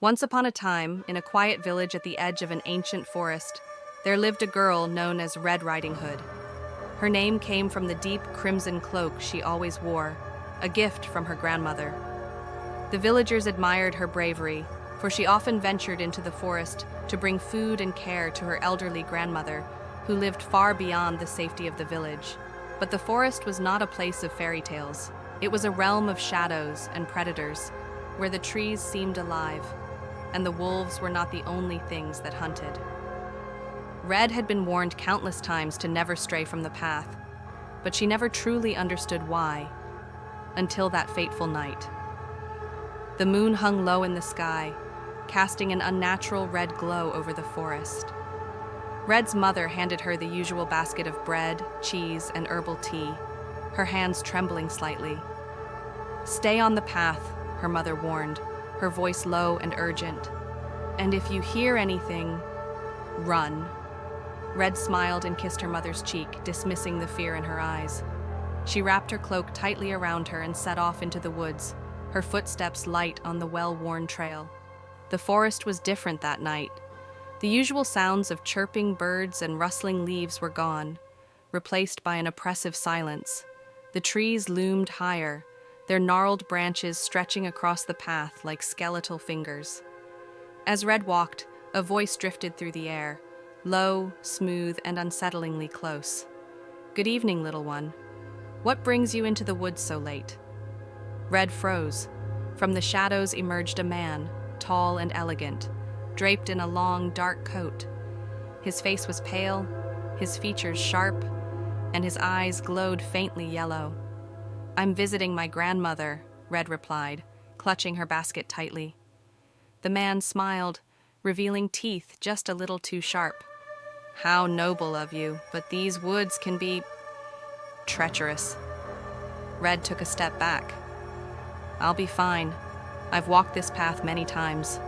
Once upon a time, in a quiet village at the edge of an ancient forest, there lived a girl known as Red Riding Hood. Her name came from the deep crimson cloak she always wore, a gift from her grandmother. The villagers admired her bravery, for she often ventured into the forest to bring food and care to her elderly grandmother, who lived far beyond the safety of the village. But the forest was not a place of fairy tales. It was a realm of shadows and predators, where the trees seemed alive, and the wolves were not the only things that hunted. Red had been warned countless times to never stray from the path, but she never truly understood why, until that fateful night. The moon hung low in the sky, casting an unnatural red glow over the forest. Red's mother handed her the usual basket of bread, cheese, and herbal tea, her hands trembling slightly. "Stay on the path," her mother warned, her voice low and urgent. "And if you hear anything, run." Red smiled and kissed her mother's cheek, dismissing the fear in her eyes. She wrapped her cloak tightly around her and set off into the woods, her footsteps light on the well-worn trail. The forest was different that night. The usual sounds of chirping birds and rustling leaves were gone, replaced by an oppressive silence. The trees loomed higher, their gnarled branches stretching across the path like skeletal fingers. As Red walked, a voice drifted through the air, low, smooth, and unsettlingly close. "Good evening, little one. What brings you into the woods so late?" Red froze. From the shadows emerged a man, tall and elegant, draped in a long, dark coat. His face was pale, his features sharp, and his eyes glowed faintly yellow. "I'm visiting my grandmother," Red replied, clutching her basket tightly. The man smiled, revealing teeth just a little too sharp. "How noble of you, but these woods can be treacherous." Red took a step back. "I'll be fine. I've walked this path many times."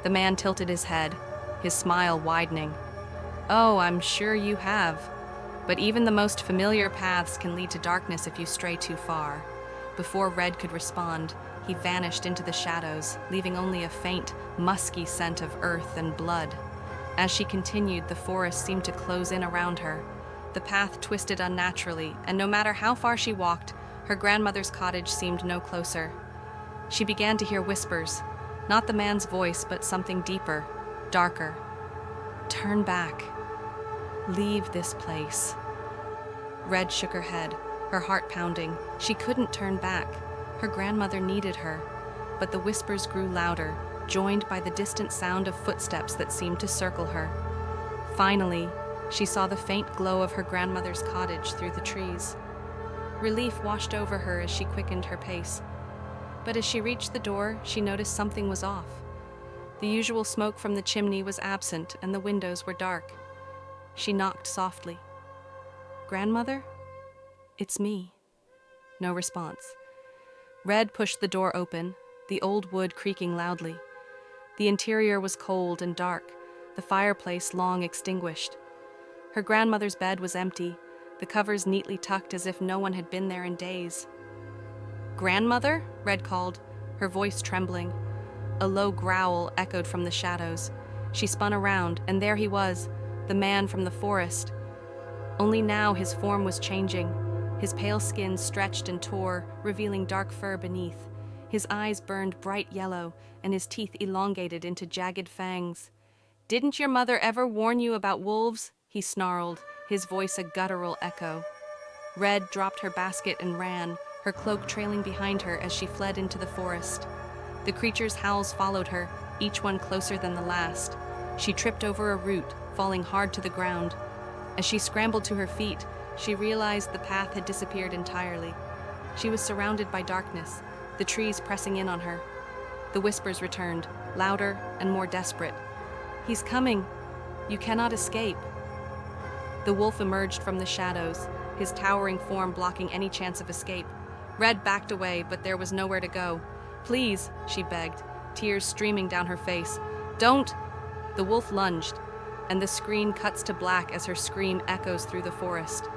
The man tilted his head, his smile widening. "Oh, I'm sure you have. But even the most familiar paths can lead to darkness if you stray too far." Before Red could respond, he vanished into the shadows, leaving only a faint, musky scent of earth and blood. As she continued, the forest seemed to close in around her. The path twisted unnaturally, and no matter how far she walked, her grandmother's cottage seemed no closer. She began to hear whispers, not the man's voice, but something deeper, darker. "Turn back. Leave this place." Red shook her head, her heart pounding. She couldn't turn back. Her grandmother needed her. But the whispers grew louder, joined by the distant sound of footsteps that seemed to circle her. Finally, she saw the faint glow of her grandmother's cottage through the trees. Relief washed over her as she quickened her pace. But as she reached the door, she noticed something was off. The usual smoke from the chimney was absent, and the windows were dark. She knocked softly. "Grandmother? It's me." No response. Red pushed the door open, the old wood creaking loudly. The interior was cold and dark, the fireplace long extinguished. Her grandmother's bed was empty, the covers neatly tucked as if no one had been there in days. "Grandmother?" Red called, her voice trembling. A low growl echoed from the shadows. She spun around, and there he was, the man from the forest. Only now his form was changing. His pale skin stretched and tore, revealing dark fur beneath. His eyes burned bright yellow, and his teeth elongated into jagged fangs. "Didn't your mother ever warn you about wolves?" he snarled, his voice a guttural echo. Red dropped her basket and ran, her cloak trailing behind her as she fled into the forest. The creature's howls followed her, each one closer than the last. She tripped over a root, falling hard to the ground. As she scrambled to her feet, she realized the path had disappeared entirely. She was surrounded by darkness, the trees pressing in on her. The whispers returned, louder and more desperate. "He's coming. You cannot escape." The wolf emerged from the shadows, his towering form blocking any chance of escape. Red backed away, but there was nowhere to go. "Please," she begged, tears streaming down her face. "Don't!" The wolf lunged, and the screen cuts to black as her scream echoes through the forest.